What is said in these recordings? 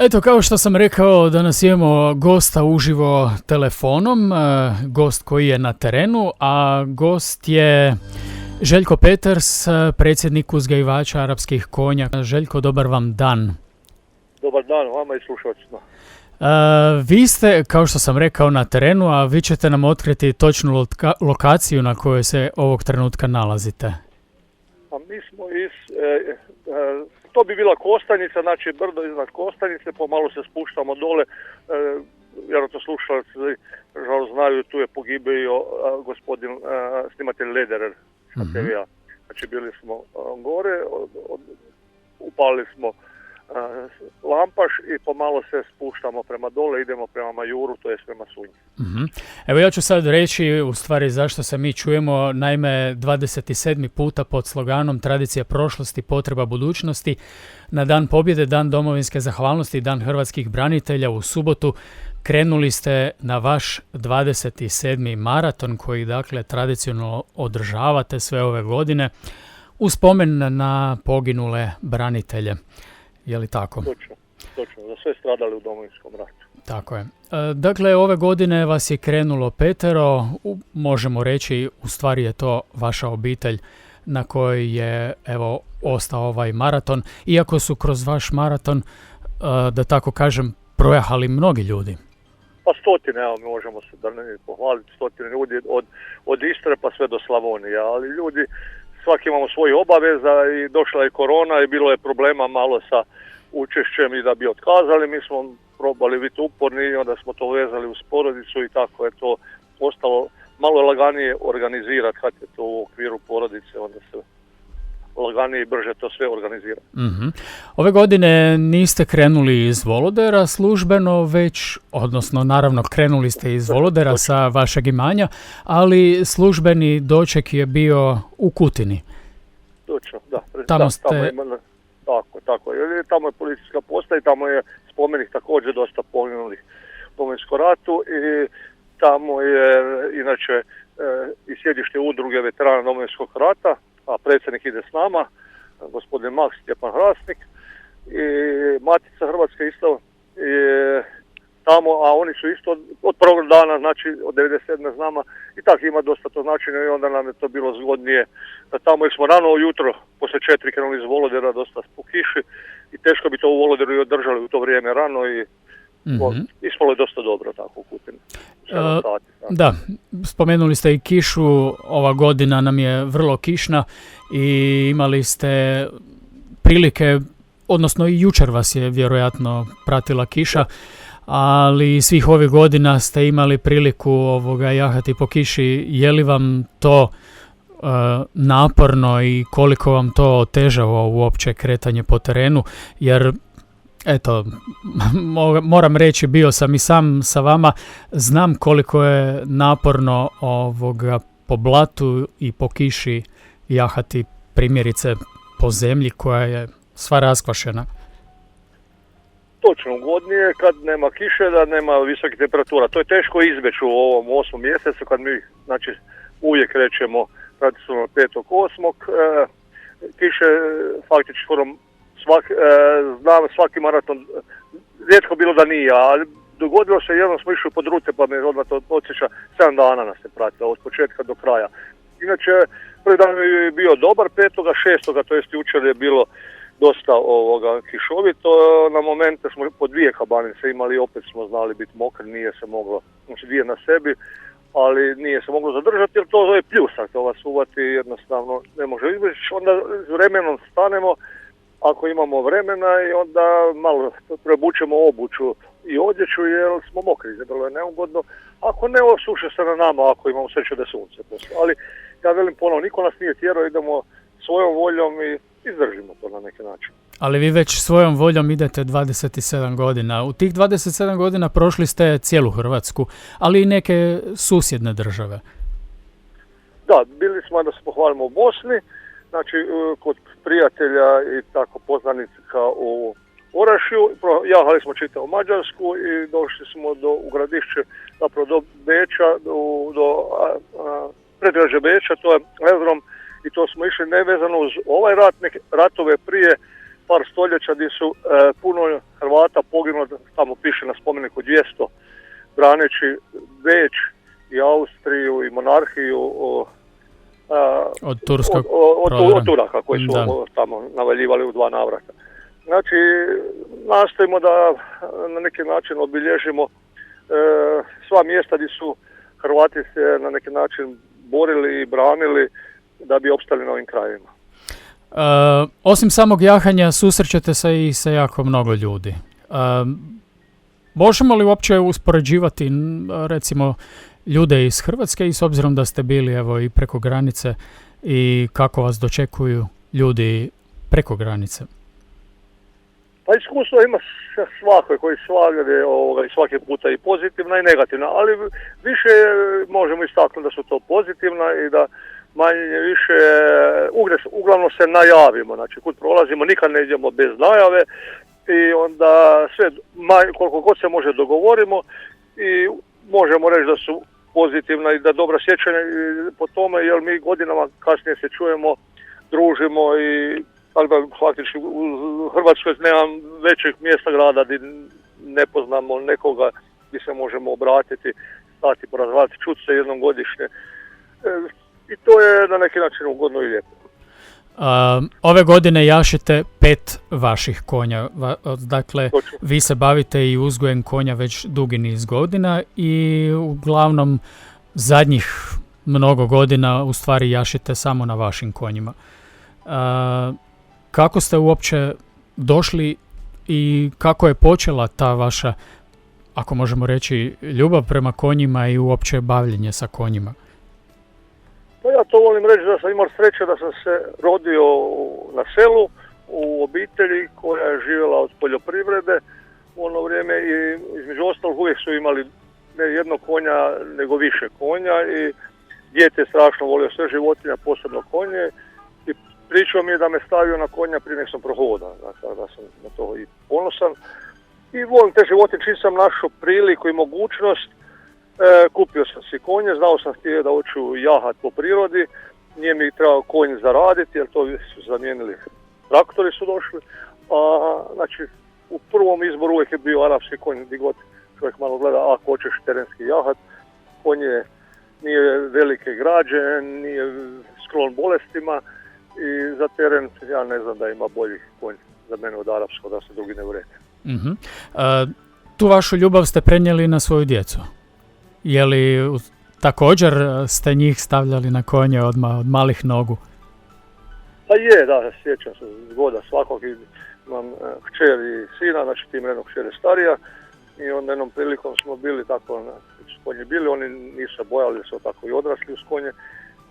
Eto, kao što sam rekao, danas imamo gosta uživo telefonom, gost koji je na terenu, a gost je Željko Peters, predsjednik uzgajivača arapskih konja. Željko, dobar vam dan. Dobar dan vama i slušalcima. Vi ste, kao što sam rekao, na terenu, a vi ćete nam otkriti točnu lokaciju na kojoj se ovog trenutka nalazite. A mi smo to bi bila Kostanjica, znači brdo iznad Kostanjice, pomalo se spuštamo dole, vjerojatno slušalci žal znaju, tu je pogibio gospodin snimatelj Lederer sa TV-a. Znači bili smo gore, upali smo Lampaš i pomalo se spuštamo prema dole, idemo prema Majuru, to je prema Sunji. Evo ja ću sad reći u stvari zašto se mi čujemo. Naime, 27. puta pod sloganom Tradicija prošlosti, potreba budućnosti, na Dan pobjede, Dan domovinske zahvalnosti i Dan hrvatskih branitelja u subotu krenuli ste na vaš 27. maraton koji dakle tradicionalno održavate sve ove godine u spomen na poginule branitelje. Je li tako? Točno, za sve stradali u Domovinskom ratu. Tako je. Dakle, ove godine vas je krenulo 5, možemo reći, u stvari je to vaša obitelj na kojoj je, evo, ostao ovaj maraton, iako su kroz vaš maraton, da tako kažem, projahali mnogi ljudi. Pa stotine, evo, mi možemo se da ne pohvaliti, stotine ljudi od Istre pa sve do Slavonije, ali ljudi, svaki imamo svoje obaveza i došla je korona i bilo je problema malo sa učešćem i da bi otkazali, mi smo probali biti uporni i onda smo to vezali uz porodicu i tako je to ostalo malo laganije organizirati kad je to u okviru porodice, onda se laganije i brže to sve organizira. Ove godine niste krenuli iz Volodera službeno, već, odnosno naravno krenuli ste iz Volodera sa vašeg imanja, ali službeni doček je bio u Kutini. Točno, da. Tamo ste... Tako. Tamo je policijska postaja i tamo je spomenik također dosta poginulih u Domovinskom ratu i tamo je inače i sjedište udruge veterana Domovinskog rata, a predsjednik ide s nama, gospodin Maks Stjepan Hrasnik i Matica Hrvatska isto je tamo, a oni su isto od prvog dana, znači od 97. s nama i tako ima dosta to značenje i onda nam je to bilo zgodnije. Tamo jer smo rano ujutro, poslije 4 krenuli iz Volodera, dosta po kiši i teško bi to u Voloderu i održali u to vrijeme rano i ispalo je dosta dobro tako u Kutini. Da, spomenuli ste i kišu, ova godina nam je vrlo kišna i imali ste prilike, odnosno i jučer vas je vjerojatno pratila kiša, ali svih ovih godina ste imali priliku jahati po kiši. Je li vam to naporno i koliko vam to otežava uopće kretanje po terenu? Jer eto, moram reći, bio sam i sam sa vama, znam koliko je naporno po blatu i po kiši jahati, primjerice po zemlji koja je sva raskvašena. Točno, ugodnije kad nema kiše, da nema visokih temperatura. To je teško izbjeći u ovom 8. mjesecu kad mi, znači, uvijek krećemo tradicionalno 5.8. Kiše faktički znam svaki maraton, rijetko bilo da nije, ali dogodilo se, jednom smo išli pod rute pa me odmah to podsjeća, 7 dana nas se pratilo, od početka do kraja. Inače, prvi dan je bio dobar, 5.6. to jest jučer je bilo dosta kišovito, na momente smo po 2 kabanice imali, opet smo znali biti mokri, nije se moglo, znači 2 na sebi, ali nije se moglo zadržati jer to je pljusak, to vas uvati jednostavno ne može izbjeći, onda s vremenom stanemo, ako imamo vremena i onda malo preobučemo obuću i odjeću jer smo mokri, bilo je neugodno, ako ne osuše se na nama, ako imamo sreće da sunce poslije, ali ja velim ponovno, niko nas nije tjerao, idemo svojom voljom i izdržimo to na neki način. Ali vi već svojom voljom idete 27 godina. U tih 27 godina prošli ste cijelu Hrvatsku, ali i neke susjedne države. Da, bili smo, da se pohvalimo, u Bosni, znači kod prijatelja i tako poznanika u Orašju. Jahali smo čitavu Mađarsku i došli smo u Gradišće, zapravo do Beča, do predgrađa Beča, to je aerodrom, i to smo išli nevezano uz ovaj rat, neke ratove prije, pa par stoljeća gdje su puno Hrvata poginulo, tamo piše na spomeniku 200, braneći Beč i Austriju i monarhiju od turskog od Turaka koji su tamo navaljivali u 2 navrata. Znači, nastojimo da na neki način obilježimo sva mjesta gdje su Hrvati se na neki način borili i branili da bi opstali na ovim krajevima. Osim samog jahanja susrećete se i sa jako mnogo ljudi. Možemo li uopće uspoređivati recimo ljude iz Hrvatske i s obzirom da ste bili evo i preko granice i kako vas dočekuju ljudi preko granice? Pa iskustvo ima svakoj koji svagdje i svaki puta i pozitivna i negativna, ali više možemo istaknuti da su to pozitivna i da manje više uglavnom se najavimo, znači kud prolazimo nikad ne idemo bez najave i onda sve koliko god se može dogovorimo i možemo reći da su pozitivna i da dobro sjećanje po tome jer mi godinama kasnije se čujemo, družimo i tako da faktički u Hrvatskoj nemam većeg mjesta grada gdje ne poznamo nekoga gdje se možemo obratiti, stati, porazvati, čuti se jednom godišnje. I to je na neki način ugodno i lijepo. Ove godine jašite 5 vaših konja, dakle Točno. Vi se bavite i uzgojem konja već dugi niz godina i uglavnom zadnjih mnogo godina u stvari jašite samo na vašim konjima. Kako ste uopće došli i kako je počela ta vaša, ako možemo reći, ljubav prema konjima i uopće bavljenje sa konjima? Pa ja to volim reći da sam imao sreće da sam se rodio na selu, u obitelji koja je živjela od poljoprivrede u ono vrijeme i između ostalog uvijek su imali ne jedno konja nego više konja i dijete je strašno volio sve životinja, posebno konje i pričao mi je da me stavio na konja prije nek sam prohodao, znači da sam na to i ponosan i volim te životinje, čim sam našao priliku i mogućnost. Kupio sam si konje, znao sam htio da hoću jahat po prirodi, nije mi trebao konj zaraditi jer to su zamijenili, traktori su došli, znači u prvom izboru uvijek je bio arapski konj, gdje god čovjek malo gleda, ako hoćeš terenski jahat, konj nije velike građe, nije sklon bolestima i za teren ja ne znam da ima bolji konj za mene od arapskog, da se drugi ne urede. Uh-huh. Tu vašu ljubav ste prenijeli na svoju djecu? Je li također ste njih stavljali na konje odmah od malih nogu? Pa je, da, sjećam se zgoda svakog, imam kćer i sina, znači tim redom kćer je starija i onda jednom prilikom smo bili tako, s konji bili, oni nisu bojali su tako i odrasli uz konje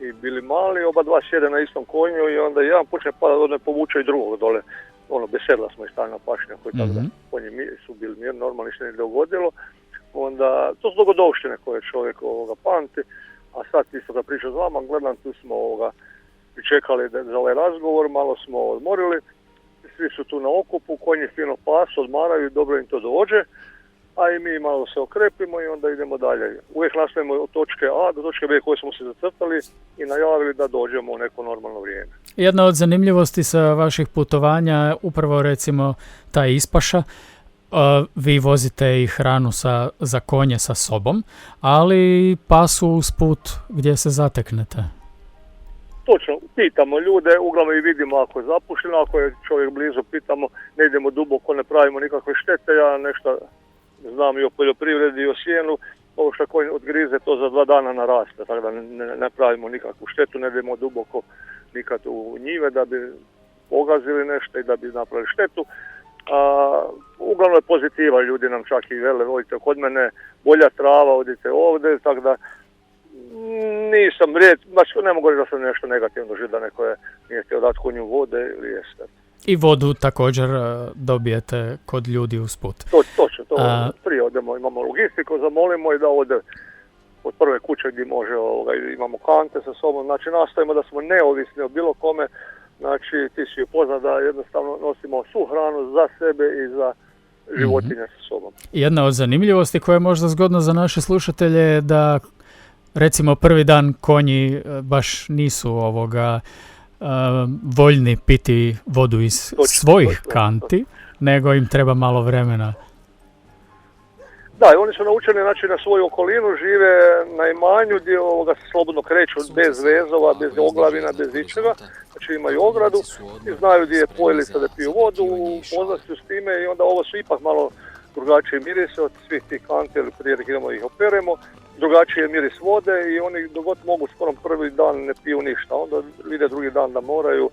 i bili mali, oba dva sjede na istom konju i onda jedan počne padati, onda povuče i drugog dole, bez sedla smo i stali na pašnjaku i tako da konji su bili mirni, normalno ništa ne dogodilo. Onda, to su dogodovštine koje čovjek pamti, a sad isto da pričam s vama, gledam, tu smo pričekali za ovaj razgovor, malo smo odmorili, svi su tu na okupu, konji fino pasu, odmaraju i dobro im to dođe, a i mi malo se okrepimo i onda idemo dalje. Uvijek nastavimo od točke A do točke B koje smo se zacrtali i najavili da dođemo u neko normalno vrijeme. Jedna od zanimljivosti sa vaših putovanja upravo recimo ta ispaša. Vi vozite i hranu za konje sa sobom, ali pasu usput gdje se zateknete. Točno, pitamo ljude, uglavnom i vidimo ako je zapušteno, ako je čovjek blizu, pitamo, ne idemo duboko, ne pravimo nikakve štete, ja nešto znam i o poljoprivredi i o sjenu, ovo što konj odgrize to za 2 dana naraste, tako da ne pravimo nikakvu štetu, ne idemo duboko nikad u njive da bi pogazili nešto i da bi napravili štetu. Uglavnom je pozitiva, ljudi nam čak i vele, odite kod mene, bolja trava, odite ovdje, tako da nisam ne mogu reći da sam nešto negativno doživio, da neko je nije htio dati konju vode ili jeste. I vodu također dobijete kod ljudi usput. Točno, prije odemo, imamo logistiku, zamolimo i da ode od prve kuće gdje može, imamo kante sa sobom, znači nastavimo da smo neovisni o bilo kome. Znači, ti si upoznat da jednostavno nosimo svu hranu za sebe i za životinje sa sobom. Jedna od zanimljivosti koja je možda zgodna za naše slušatelje je da recimo prvi dan konji baš nisu voljni piti vodu iz svojih točno. kanti, nego im treba malo vremena. Da, i oni su naučeni znači, na svoju okolinu, žive na imanju gdje se slobodno kreću bez vezova, bez oglavina, bez ičega. Znači imaju ogradu i znaju gdje je pojelica da piju vodu, upoznati su s time i onda ovo su ipak malo drugačije mirise od svih tih kanti, ili prije idemo ih operemo. Drugačiji je miris vode i oni dogod mogu skoro prvi dan ne piju ništa. Onda vide drugi dan da moraju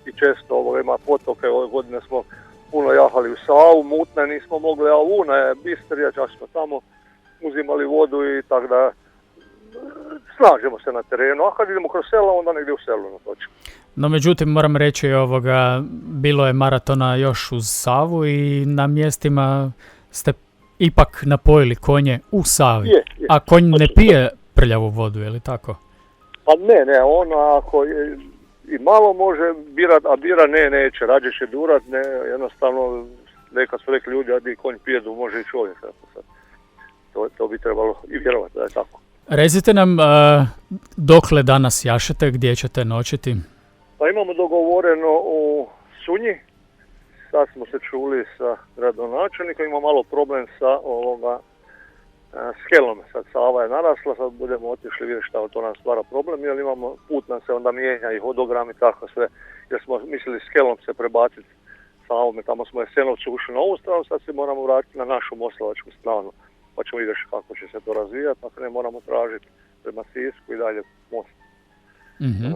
i često ima potoke. Ove godine smo puno jahali u Savu, mutne nismo mogli, a Una je bistrija, čak smo tamo uzimali vodu i tako da snažimo se na terenu. A kad idemo kroz selo, onda negdje u selu natočimo. No međutim, moram reći, bilo je maratona još uz Savu i na mjestima ste ipak napojili konje u Savi. Je. A konj ne pije prljavu vodu, je li tako? Pa ne, on ako i malo može birat, a bira neće, rađe će durat, jednostavno, neka su rekli ljudi, a di konj pijedu, može i čovjek. To bi trebalo i vjerovati da je tako. Recite nam, dokle danas jašete, gdje ćete noćiti? Pa imamo dogovoreno u Sunji, sad smo se čuli sa gradonačelnikom, ima malo problem sa skelom, sad Sava je narasla, sad budemo otišli vidjeti šta to nam stvara problem, jer imamo put nam se onda mijenja i hodogram i tako sve, jer smo mislili skelom se prebaciti sa ovome, tamo smo Jesenovcu ušli na ovu stranu, sad se moramo vratiti na našu moslavačku stranu, pa ćemo vidjeti kako će se to razvijati, ako ne moramo tražiti prema Sisku i dalje most. Mm-hmm.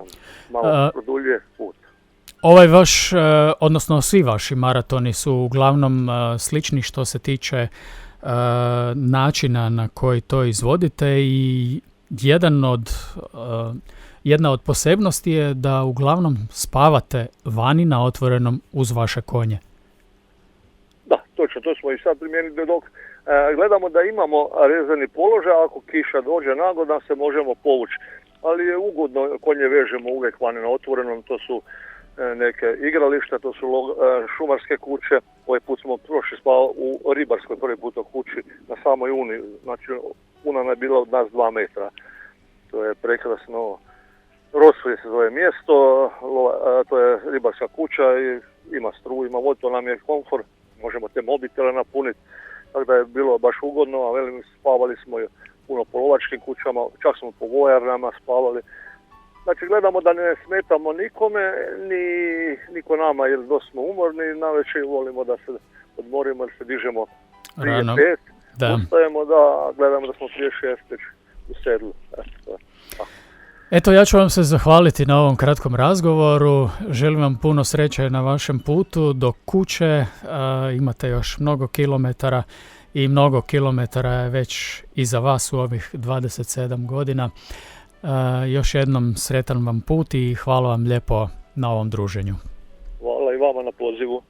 Malo produljuje put. Ovaj vaš, odnosno svi vaši maratoni su uglavnom slični što se tiče načina na koji to izvodite i jedna od posebnosti je da uglavnom spavate vani na otvorenom uz vaše konje. Da, točno, to smo i sad primijenili dok gledamo da imamo rezervni položaj, ako kiša dođe naglo da se možemo povući. Ali je ugodno, konje vežemo uvijek vani na otvorenom, to su neke igrališta, to su šumarske kuće. Ovaj put smo prošli spavali u ribarskoj prvi put u kući na samoj Uni, znači Una je bila od nas 2 metra. To je prekrasno, Rosuje se zove mjesto, to je ribarska kuća i ima struju, ima vodu, to nam je komfort, možemo te mobitele napuniti, tako da je bilo baš ugodno, a velim spavali smo puno po lovačkim kućama, čak smo po vojarnama spavali. Znači gledamo da ne smetamo nikome, ni niko nama jer dosta smo umorni, navečer volimo da se odmorimo jer se dižemo prije 5, ustajemo da gledamo da smo prije 6 već u sedlu. Eto, ja ću vam se zahvaliti na ovom kratkom razgovoru, želim vam puno sreće na vašem putu do kuće, imate još mnogo kilometara i mnogo kilometara je već iza vas u ovih 27 godina. Još jednom sretan vam put i hvala vam lijepo na ovom druženju. Hvala i vama na pozivu.